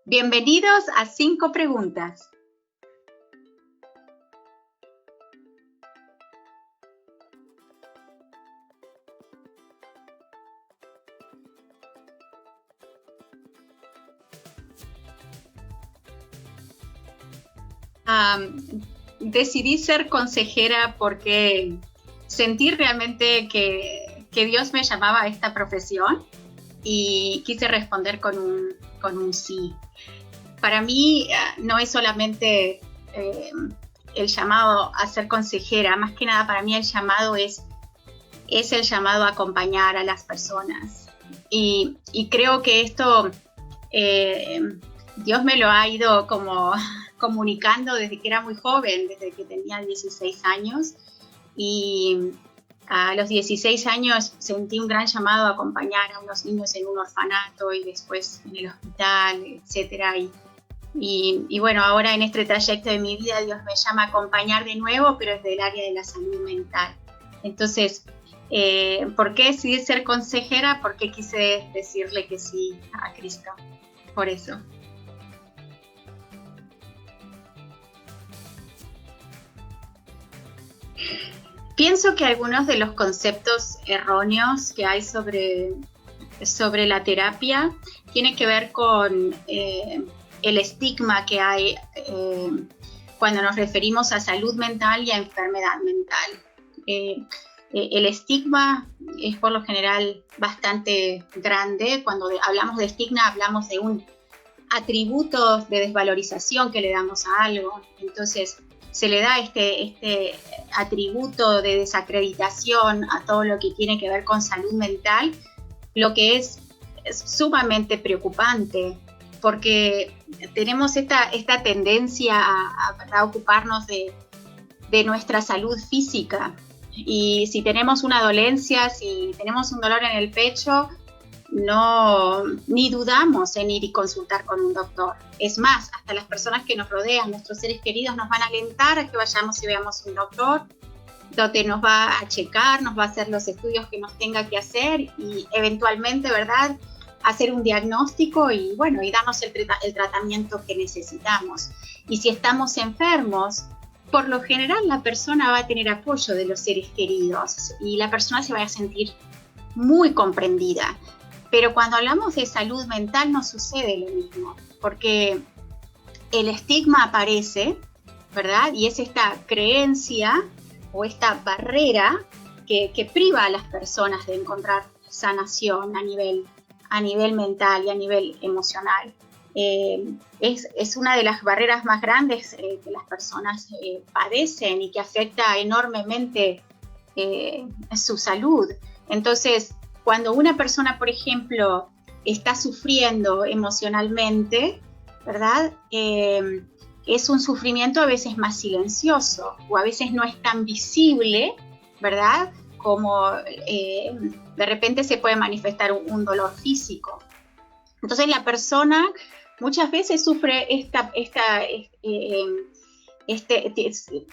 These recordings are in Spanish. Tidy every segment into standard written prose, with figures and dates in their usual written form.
Bienvenidos a 5 preguntas. Decidí ser consejera porque sentí realmente que Dios me llamaba a esta profesión y quise responder con un sí. Para mí no es solamente el llamado a ser consejera, más que nada para mí el llamado es el llamado a acompañar a las personas. Y creo que esto Dios me lo ha ido como comunicando desde que era muy joven, desde que tenía 16 años. Y a los 16 años sentí un gran llamado a acompañar a unos niños en un orfanato y después en el hospital, etcétera. Y bueno, ahora en este trayecto de mi vida Dios me llama a acompañar de nuevo, pero desde el área de la salud mental. Entonces, ¿por qué decidí ser consejera? Porque quise decirle que sí a Cristo. Por eso. Pienso que algunos de los conceptos erróneos que hay sobre la terapia tienen que ver con el estigma que hay cuando nos referimos a salud mental y a enfermedad mental. El estigma es por lo general bastante grande. Cuando hablamos de estigma hablamos de un atributo de desvalorización que le damos a algo. Entonces se le da este atributo de desacreditación a todo lo que tiene que ver con salud mental, lo que es sumamente preocupante, porque tenemos esta tendencia a ocuparnos de nuestra salud física. Y si tenemos una dolencia, si tenemos un dolor en el pecho, ni dudamos en ir y consultar con un doctor. Es más, hasta las personas que nos rodean, nuestros seres queridos, nos van a alentar a que vayamos y veamos un doctor, donde nos va a checar, nos va a hacer los estudios que nos tenga que hacer y eventualmente, ¿verdad?, hacer un diagnóstico y bueno, y darnos el tratamiento que necesitamos. Y si estamos enfermos, por lo general la persona va a tener apoyo de los seres queridos y la persona se va a sentir muy comprendida. Pero cuando hablamos de salud mental no sucede lo mismo, porque el estigma aparece, ¿verdad? Y es esta creencia o esta barrera que priva a las personas de encontrar sanación a nivel mental y a nivel emocional. Es una de las barreras más grandes que las personas padecen y que afecta enormemente su salud. Entonces, cuando una persona, por ejemplo, está sufriendo emocionalmente, ¿verdad? Es un sufrimiento a veces más silencioso o a veces no es tan visible, ¿verdad? Como de repente se puede manifestar un dolor físico. Entonces la persona muchas veces sufre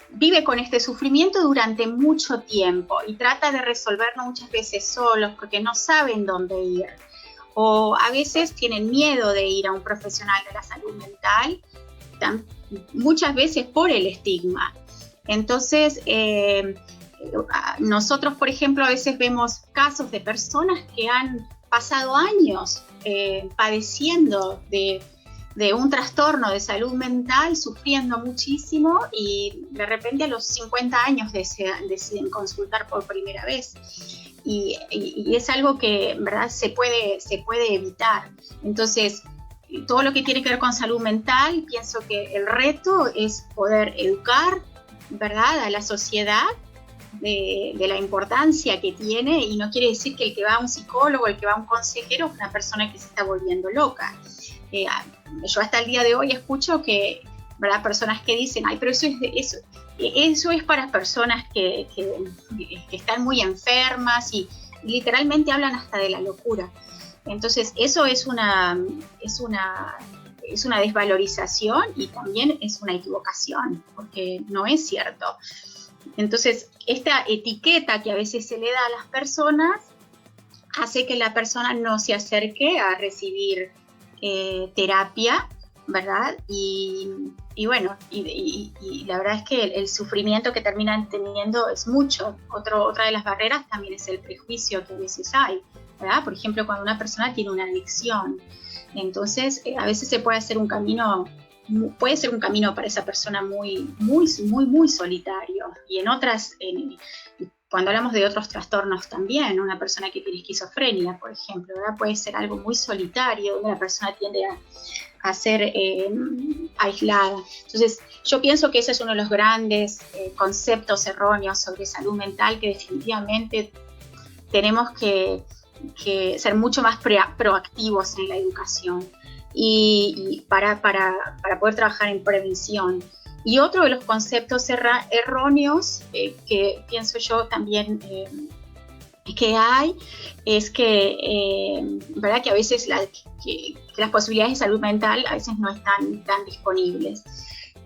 vive con este sufrimiento durante mucho tiempo y trata de resolverlo muchas veces solos porque no saben dónde ir. O a veces tienen miedo de ir a un profesional de la salud mental, muchas veces por el estigma. Entonces, nosotros, por ejemplo, a veces vemos casos de personas que han pasado años padeciendo de un trastorno de salud mental, sufriendo muchísimo y de repente a los 50 años deciden consultar por primera vez. Y es algo que en verdad se puede evitar. Entonces, todo lo que tiene que ver con salud mental, pienso que el reto es poder educar, ¿verdad?, a la sociedad de la importancia que tiene, y no quiere decir que el que va a un psicólogo, el que va a un consejero es una persona que se está volviendo loca. Yo hasta el día de hoy escucho que, ¿verdad?, personas que dicen, ay, pero eso es para personas que están muy enfermas y literalmente hablan hasta de la locura. Entonces eso es una desvalorización y también es una equivocación, porque no es cierto. Entonces esta etiqueta que a veces se le da a las personas hace que la persona no se acerque a recibir terapia ¿verdad? Y bueno, y la verdad es que el sufrimiento que terminan teniendo es mucho. Otra de las barreras también es el prejuicio que a veces hay, ¿verdad? Por ejemplo, cuando una persona tiene una adicción, entonces a veces se puede hacer un camino, puede ser un camino para esa persona muy, muy, muy, muy solitario. Y en otras, cuando hablamos de otros trastornos también, una persona que tiene esquizofrenia, por ejemplo, ¿verdad? Puede ser algo muy solitario, donde la persona tiende a ser aislada. Entonces, yo pienso que ese es uno de los grandes conceptos erróneos sobre salud mental, que definitivamente tenemos que ser mucho más proactivos en la educación y para poder trabajar en prevención. Y otro de los conceptos erróneos que pienso yo también que hay es que, ¿verdad? Que a veces que las posibilidades de salud mental a veces no están tan disponibles.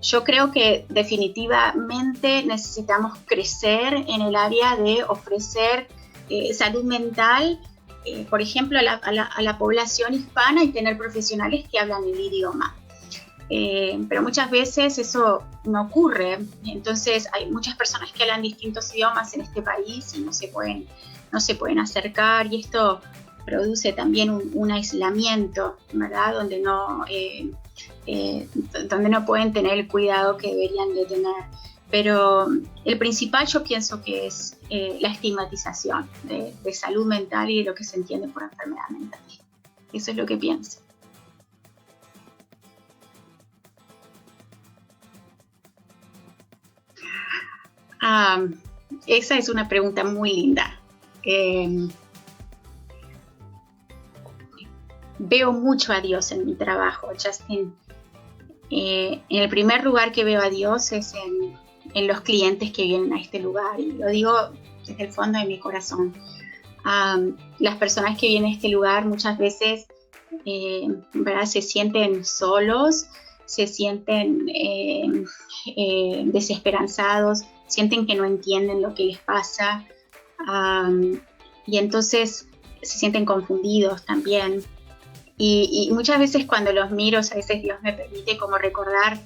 Yo creo que definitivamente necesitamos crecer en el área de ofrecer salud mental, por ejemplo, a la población hispana, y tener profesionales que hablan el idioma. Pero muchas veces eso no ocurre. Entonces hay muchas personas que hablan distintos idiomas en este país y no se pueden acercar, y esto produce también un aislamiento, ¿verdad? Donde no pueden tener el cuidado que deberían de tener. Pero el principal yo pienso que es la estigmatización de salud mental y de lo que se entiende por enfermedad mental. Eso es lo que pienso. Esa es una pregunta muy linda. Veo mucho a Dios en mi trabajo, Justin. En el primer lugar que veo a Dios es en los clientes que vienen a este lugar, y lo digo desde el fondo de mi corazón. Las personas que vienen a este lugar muchas veces ¿verdad? Se sienten solos, se sienten desesperanzados, sienten que no entienden lo que les pasa, y entonces se sienten confundidos también. Y muchas veces cuando los miro, a veces Dios me permite como recordar,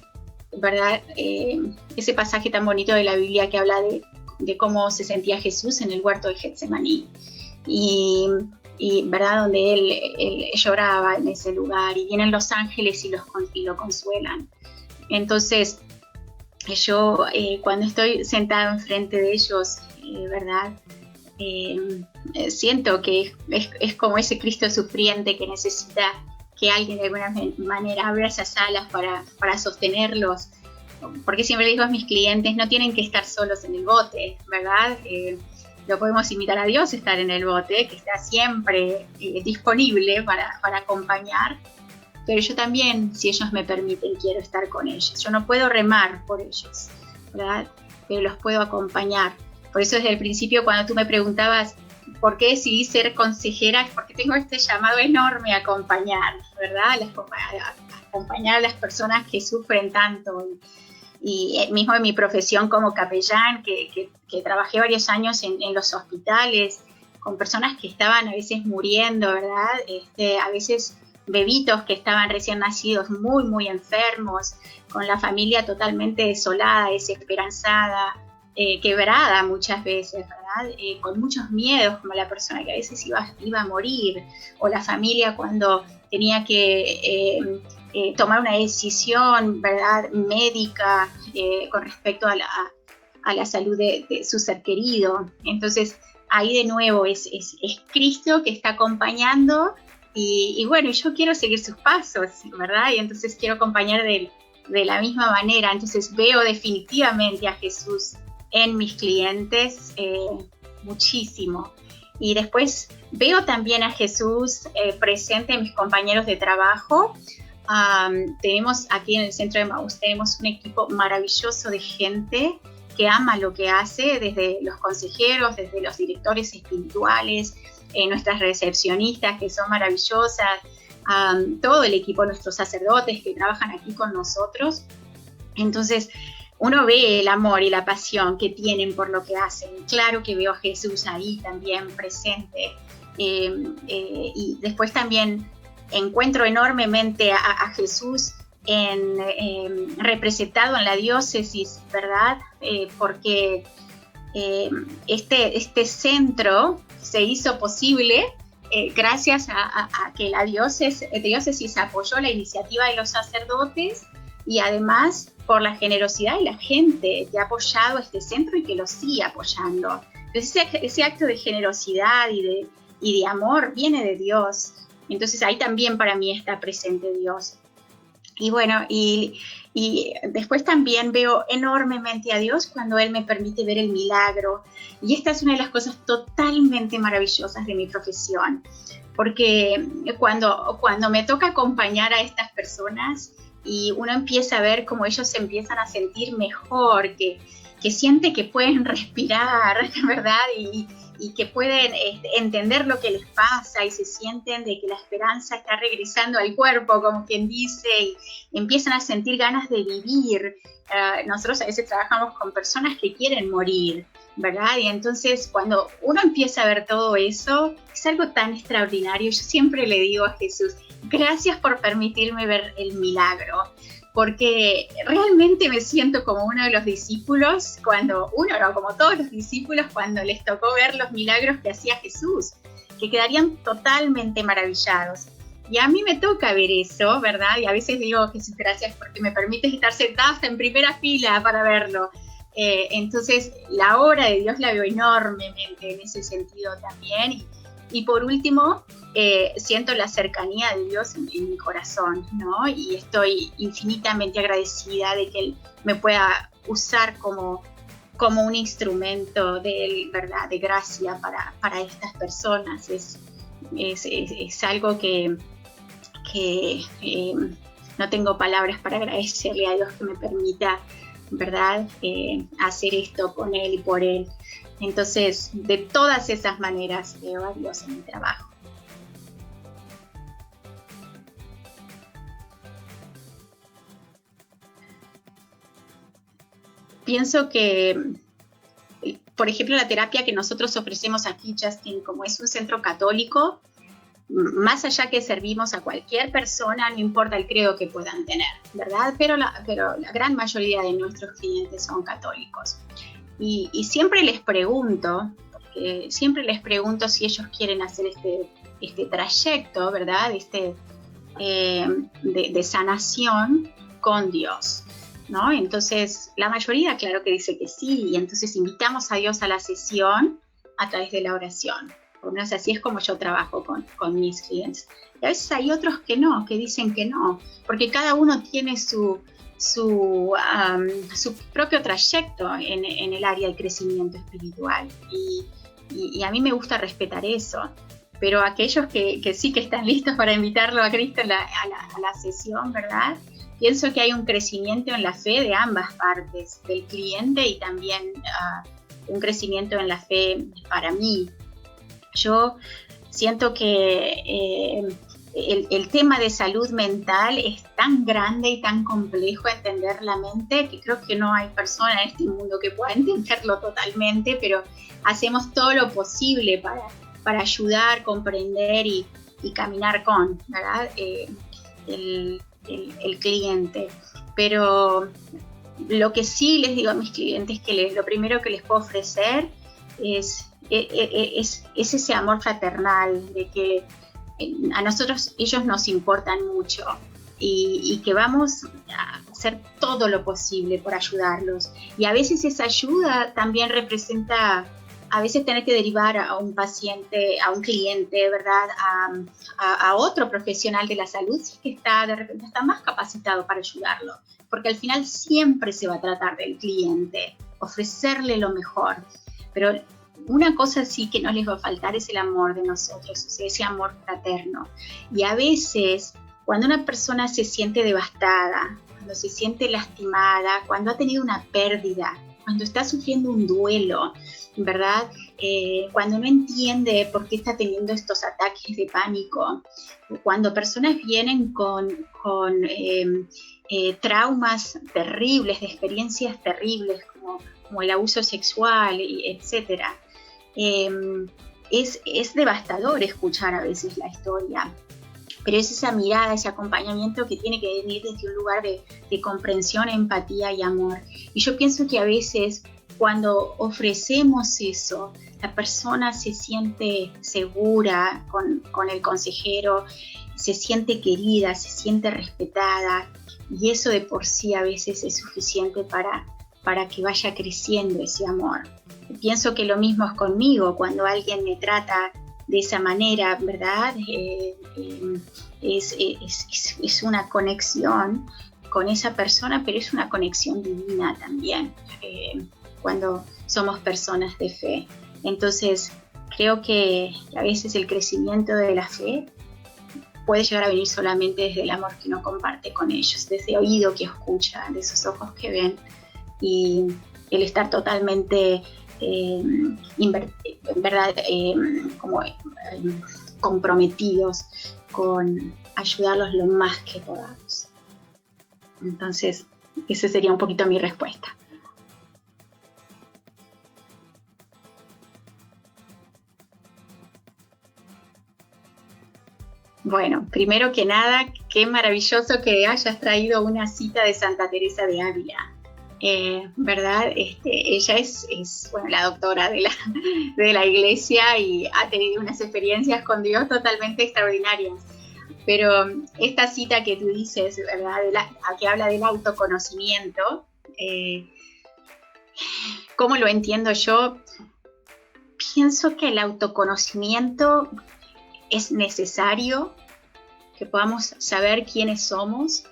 ¿verdad? Ese pasaje tan bonito de la Biblia que habla de cómo se sentía Jesús en el huerto de Getsemaní, y ¿verdad? Donde él lloraba en ese lugar, y vienen los ángeles y lo consuelan. Entonces yo cuando estoy sentada enfrente de ellos, ¿verdad? Siento que es como ese Cristo sufriente que necesita que alguien de alguna manera abra esas alas para sostenerlos, porque siempre le digo a mis clientes, no tienen que estar solos en el bote, ¿verdad? Lo podemos invitar a Dios a estar en el bote, que está siempre disponible para acompañar, pero yo también, si ellos me permiten, quiero estar con ellos. Yo no puedo remar por ellos, ¿verdad? Pero los puedo acompañar. Por eso desde el principio, cuando tú me preguntabas por qué decidí ser consejera, es porque tengo este llamado enorme a acompañar, ¿verdad? A acompañar a las personas que sufren tanto. Y mismo en mi profesión como capellán, que trabajé varios años en los hospitales, con personas que estaban a veces muriendo, ¿verdad? A veces bebitos que estaban recién nacidos muy, muy enfermos, con la familia totalmente desolada, desesperanzada, quebrada muchas veces, ¿verdad? Con muchos miedos, como la persona que a veces iba a morir, o la familia cuando tenía que tomar una decisión, ¿verdad? Médica con respecto a la salud de su ser querido. Entonces ahí de nuevo es Cristo que está acompañando, y bueno, yo quiero seguir sus pasos, ¿verdad? Y entonces quiero acompañar de la misma manera. Entonces veo definitivamente a Jesús en mis clientes muchísimo. Y después veo también a Jesús presente en mis compañeros de trabajo. Tenemos aquí en el Centro de Emaús, tenemos un equipo maravilloso de gente que ama lo que hace, desde los consejeros, desde los directores espirituales, nuestras recepcionistas que son maravillosas, todo el equipo, nuestros sacerdotes que trabajan aquí con nosotros. Entonces uno ve el amor y la pasión que tienen por lo que hacen. Claro que veo a Jesús ahí también presente, y después también encuentro enormemente a Jesús representado en la diócesis, ¿verdad? Porque este centro se hizo posible gracias a que la diócesis apoyó la iniciativa de los sacerdotes y además por la generosidad de la gente que ha apoyado este centro y que lo sigue apoyando. Entonces ese acto de generosidad y de amor viene de Dios. Entonces ahí también para mí está presente Dios. Y bueno, y después también veo enormemente a Dios cuando Él me permite ver el milagro. Y esta es una de las cosas totalmente maravillosas de mi profesión, porque cuando me toca acompañar a estas personas y uno empieza a ver cómo ellos se empiezan a sentir mejor, que siente que pueden respirar, ¿verdad? Y que pueden entender lo que les pasa y se sienten de que la esperanza está regresando al cuerpo, como quien dice, y empiezan a sentir ganas de vivir. Nosotros a veces trabajamos con personas que quieren morir, ¿verdad? Y entonces cuando uno empieza a ver todo eso, es algo tan extraordinario. Yo siempre le digo a Jesús, gracias por permitirme ver el milagro, porque realmente me siento como uno de los discípulos, como todos los discípulos, cuando les tocó ver los milagros que hacía Jesús, que quedarían totalmente maravillados. Y a mí me toca ver eso, ¿verdad? Y a veces digo, Jesús, gracias porque me permites estar sentada en primera fila para verlo. Entonces, la obra de Dios la veo enormemente en ese sentido también. Y por último, siento la cercanía de Dios en mi corazón, ¿no? Y estoy infinitamente agradecida de que Él me pueda usar como un instrumento de Él, ¿verdad? De gracia para estas personas. Es algo que no tengo palabras para agradecerle a Dios que me permita, ¿verdad? Hacer esto con Él y por Él. Entonces, de todas esas maneras veo a Dios en mi trabajo. Pienso que, por ejemplo, la terapia que nosotros ofrecemos aquí, Justin, como es un centro católico, más allá que servimos a cualquier persona, no importa el credo que puedan tener, ¿verdad? Pero la gran mayoría de nuestros clientes son católicos. Y siempre les pregunto si ellos quieren hacer este trayecto, ¿verdad? De sanación con Dios, ¿no? Entonces, la mayoría, claro que dice que sí, y entonces invitamos a Dios a la sesión a través de la oración. Por lo menos así es como yo trabajo con mis clientes. Y a veces hay otros que no, que dicen que no, porque cada uno tiene su propio trayecto en el área del crecimiento espiritual y a mí me gusta respetar eso, pero aquellos que sí que están listos para invitarlo a Cristo a la sesión, ¿verdad? Pienso que hay un crecimiento en la fe de ambas partes, del cliente y también un crecimiento en la fe para mí. Yo siento que el tema de salud mental es tan grande y tan complejo entender la mente que creo que no hay persona en este mundo que pueda entenderlo totalmente, pero hacemos todo lo posible para ayudar, comprender y caminar con, ¿verdad? El cliente. Pero lo que sí les digo a mis clientes que lo primero que les puedo ofrecer es ese amor fraternal, de que a nosotros ellos nos importan mucho y que vamos a hacer todo lo posible por ayudarlos. Y a veces esa ayuda también representa a veces tener que derivar a un paciente, a un cliente, ¿verdad? A otro profesional de la salud que de repente está más capacitado para ayudarlo. Porque al final siempre se va a tratar del cliente, ofrecerle lo mejor. Pero una cosa sí que no les va a faltar es el amor de nosotros, o sea, ese amor fraterno. Y a veces, cuando una persona se siente devastada, cuando se siente lastimada, cuando ha tenido una pérdida, cuando está sufriendo un duelo, ¿verdad? Cuando no entiende por qué está teniendo estos ataques de pánico, cuando personas vienen con traumas terribles, de experiencias terribles, como el abuso sexual, etcétera. Es devastador escuchar a veces la historia, pero es esa mirada, ese acompañamiento que tiene que venir desde un lugar de comprensión, empatía y amor. Y yo pienso que a veces cuando ofrecemos eso, la persona se siente segura con el consejero, se siente querida, se siente respetada, y eso de por sí a veces es suficiente para que vaya creciendo ese amor. Pienso que lo mismo es conmigo, cuando alguien me trata de esa manera, ¿verdad? Es una conexión con esa persona, pero es una conexión divina también, cuando somos personas de fe. Entonces, creo que a veces el crecimiento de la fe puede llegar a venir solamente desde el amor que uno comparte con ellos, desde el oído que escucha, de esos ojos que ven, y el estar totalmente comprometidos con ayudarlos lo más que podamos. Entonces, esa sería un poquito mi respuesta. Bueno, primero que nada, qué maravilloso que hayas traído una cita de Santa Teresa de Ávila. ¿Verdad? Ella es bueno, la doctora de la iglesia y ha tenido unas experiencias con Dios totalmente extraordinarias. Pero esta cita que tú dices, ¿verdad? Que habla del autoconocimiento, ¿cómo lo entiendo yo? Pienso que el autoconocimiento es necesario, que podamos saber quiénes somos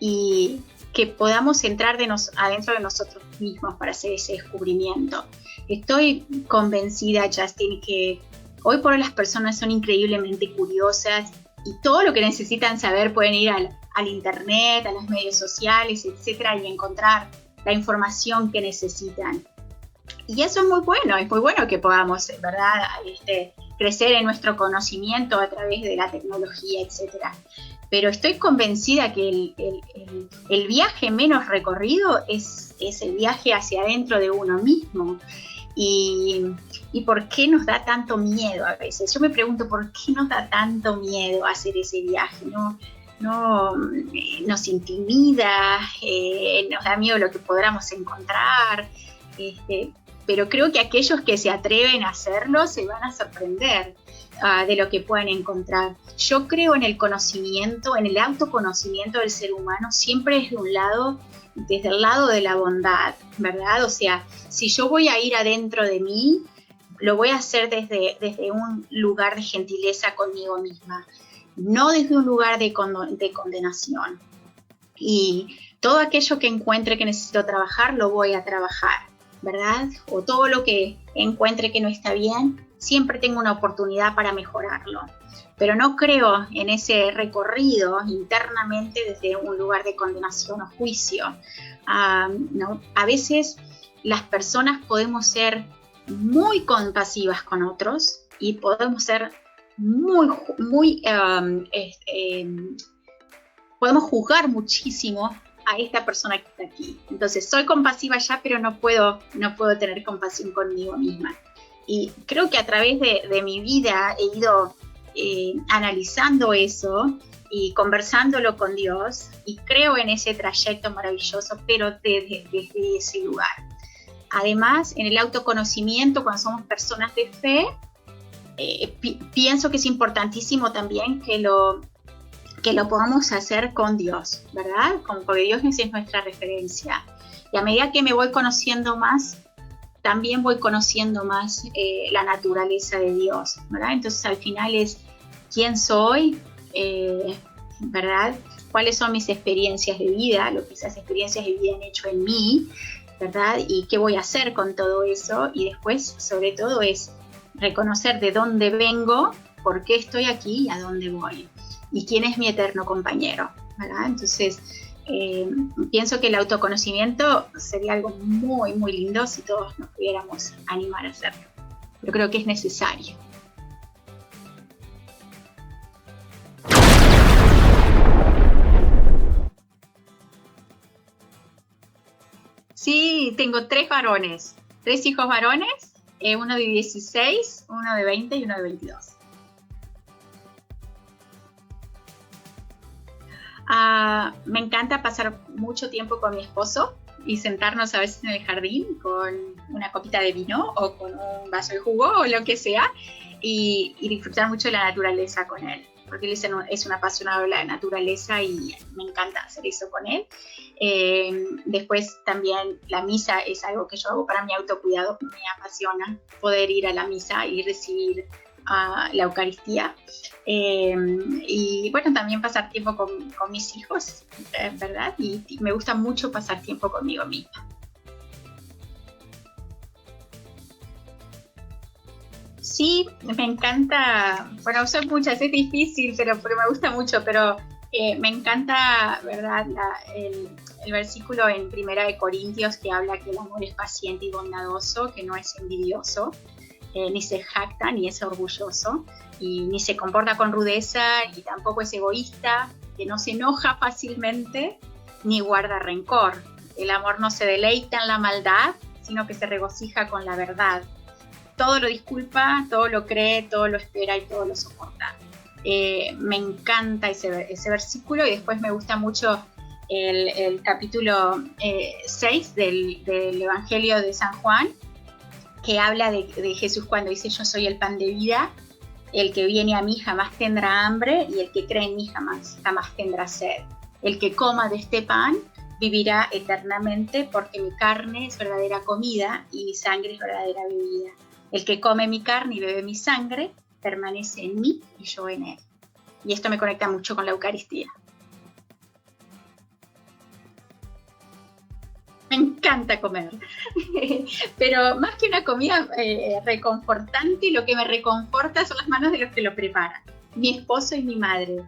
y que podamos entrar adentro de nosotros mismos para hacer ese descubrimiento. Estoy convencida, Justin, que hoy por hoy las personas son increíblemente curiosas y todo lo que necesitan saber pueden ir al internet, a los medios sociales, etcétera, y encontrar la información que necesitan. Y eso es muy bueno que podamos, ¿verdad?, crecer en nuestro conocimiento a través de la tecnología, etcétera. Pero estoy convencida que el viaje menos recorrido es el viaje hacia adentro de uno mismo. ¿Y por qué nos da tanto miedo a veces? Yo me pregunto, ¿por qué nos da tanto miedo hacer ese viaje? Nos intimida, nos da miedo lo que podamos encontrar, pero creo que aquellos que se atreven a hacerlo se van a sorprender de lo que pueden encontrar. Yo creo en el conocimiento, en el autoconocimiento del ser humano, siempre desde el lado de la bondad, ¿verdad? O sea, si yo voy a ir adentro de mí, lo voy a hacer desde un lugar de gentileza conmigo misma, no desde un lugar de condenación. Y todo aquello que encuentre que necesito trabajar, lo voy a trabajar, ¿verdad? O todo lo que encuentre que no está bien, siempre tengo una oportunidad para mejorarlo. Pero no creo en ese recorrido internamente desde un lugar de condenación o juicio. ¿No? A veces las personas podemos ser muy compasivas con otros y podemos ser podemos juzgar muchísimo a esta persona que está aquí. Entonces, soy compasiva ya, pero no puedo tener compasión conmigo misma. Y creo que a través de mi vida he ido analizando eso y conversándolo con Dios, y creo en ese trayecto maravilloso, pero desde ese lugar. Además, en el autoconocimiento, cuando somos personas de fe, pienso que es importantísimo también que lo podamos hacer con Dios, ¿verdad? Porque Dios es nuestra referencia. Y a medida que me voy conociendo más, también voy conociendo más la naturaleza de Dios, ¿verdad? Entonces al final es quién soy, ¿verdad? Cuáles son mis experiencias de vida, lo que esas experiencias de vida han hecho en mí, ¿verdad? Y qué voy a hacer con todo eso. Y después, sobre todo, es reconocer de dónde vengo, por qué estoy aquí y a dónde voy. Y quién es mi eterno compañero, ¿verdad? Entonces, pienso que el autoconocimiento sería algo muy, muy lindo si todos nos pudiéramos animar a hacerlo. Yo creo que es necesario. Sí, tengo 3 hijos varones, uno de 16, uno de 20 y uno de 22. Me encanta pasar mucho tiempo con mi esposo y sentarnos a veces en el jardín con una copita de vino o con un vaso de jugo o lo que sea y disfrutar mucho de la naturaleza con él, porque él es un apasionado de la naturaleza y me encanta hacer eso con él. Después también la misa es algo que yo hago para mi autocuidado, me apasiona poder ir a la misa y recibir la Eucaristía. Y bueno, también pasar tiempo con mis hijos, ¿verdad? Y me gusta mucho pasar tiempo conmigo misma. Sí, me encanta, bueno, son muchas, es difícil, pero me gusta mucho, pero me encanta, ¿verdad? El versículo en Primera de Corintios que habla que el amor es paciente y bondadoso, que no es envidioso, ni se jacta, ni es orgulloso, y ni se comporta con rudeza, y tampoco es egoísta, que no se enoja fácilmente, ni guarda rencor. El amor no se deleita en la maldad, sino que se regocija con la verdad. Todo lo disculpa, todo lo cree, todo lo espera y todo lo soporta. Me encanta ese versículo, y después me gusta mucho el capítulo 6 del Evangelio de San Juan, que habla de Jesús cuando dice: yo soy el pan de vida, el que viene a mí jamás tendrá hambre, y el que cree en mí jamás tendrá sed. El que coma de este pan vivirá eternamente, porque mi carne es verdadera comida y mi sangre es verdadera bebida. El que come mi carne y bebe mi sangre permanece en mí y yo en él. Y esto me conecta mucho con la Eucaristía. Me encanta comer, pero más que una comida reconfortante, lo que me reconforta son las manos de los que lo preparan, mi esposo y mi madre.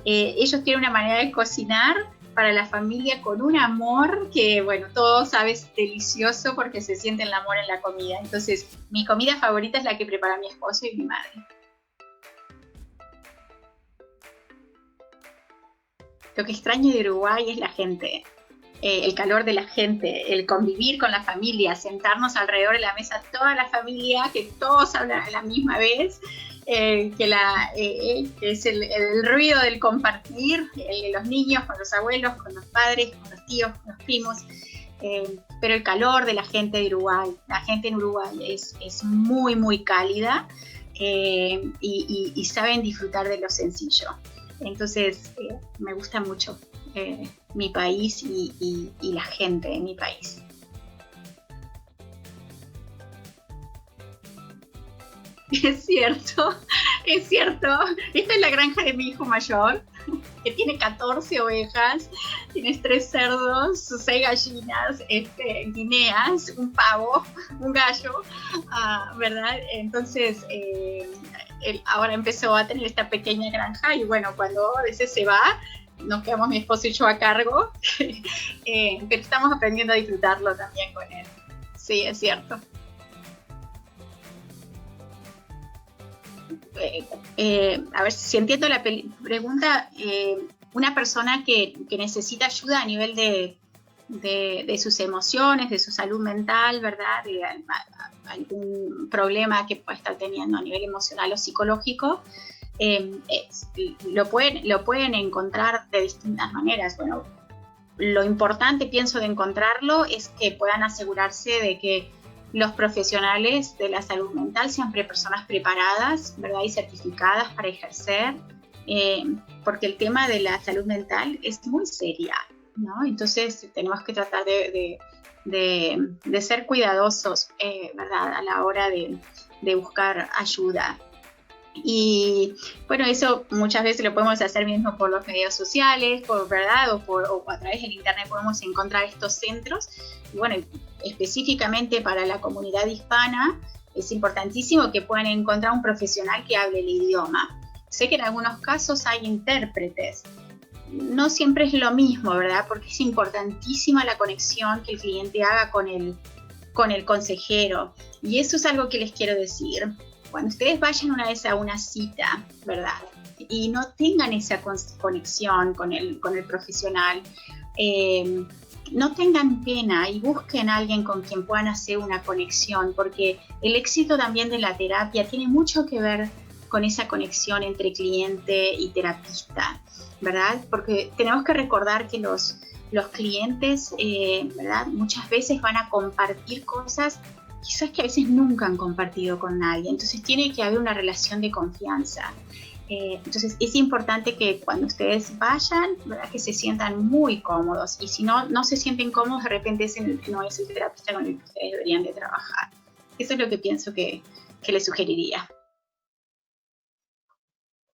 Ellos tienen una manera de cocinar para la familia con un amor que, bueno, todo sabes delicioso porque se siente el amor en la comida. Entonces, mi comida favorita es la que prepara mi esposo y mi madre. Lo que extraño de Uruguay es la gente. El calor de la gente, el convivir con la familia, sentarnos alrededor de la mesa, toda la familia, que todos hablan a la misma vez, que es el ruido del compartir, el de los niños con los abuelos, con los padres, con los tíos, con los primos, pero el calor de la gente de Uruguay. La gente en Uruguay es muy, muy cálida, y saben disfrutar de lo sencillo. Entonces, me gusta mucho mi país y la gente de mi país. Es cierto, es cierto. Esta es la granja de mi hijo mayor, que tiene 14 ovejas, tiene 3 cerdos, 6 gallinas, guineas, un pavo, un gallo, ¿verdad? Entonces, él ahora empezó a tener esta pequeña granja, y bueno, cuando a veces se va, nos quedamos mi esposo y yo a cargo, pero estamos aprendiendo a disfrutarlo también con él. Sí, es cierto. A ver si entiendo la pregunta. Una persona que necesita ayuda a nivel de sus emociones, de su salud mental, ¿verdad? De algún problema que pueda estar teniendo a nivel emocional o psicológico, lo pueden encontrar de distintas maneras. Bueno, lo importante, pienso, de encontrarlo es que puedan asegurarse de que los profesionales de la salud mental sean personas preparadas, ¿verdad? Y certificadas para ejercer, porque el tema de la salud mental es muy seria, ¿no? Entonces tenemos que tratar de ser cuidadosos, ¿verdad? A la hora de buscar ayuda. Y bueno, eso muchas veces lo podemos hacer mismo por los medios sociales, ¿verdad? O a través del internet podemos encontrar estos centros. Y bueno, específicamente para la comunidad hispana es importantísimo que puedan encontrar un profesional que hable el idioma. Sé que en algunos casos hay intérpretes. No siempre es lo mismo, ¿verdad? Porque es importantísima la conexión que el cliente haga con el consejero. Y eso es algo que les quiero decir. Cuando ustedes vayan una vez a una cita, ¿verdad? Y no tengan esa conexión con el profesional, no tengan pena y busquen a alguien con quien puedan hacer una conexión, porque el éxito también de la terapia tiene mucho que ver con esa conexión entre cliente y terapista. ¿verdad? Porque tenemos que recordar que los clientes, ¿verdad? Muchas veces van a compartir cosas quizás que a veces nunca han compartido con nadie. Entonces tiene que haber una relación de confianza. Entonces es importante que cuando ustedes vayan, ¿verdad? Que se sientan muy cómodos. Y si no se sienten cómodos, de repente ese no es el terapeuta con el que ustedes deberían de trabajar. Eso es lo que pienso que les sugeriría.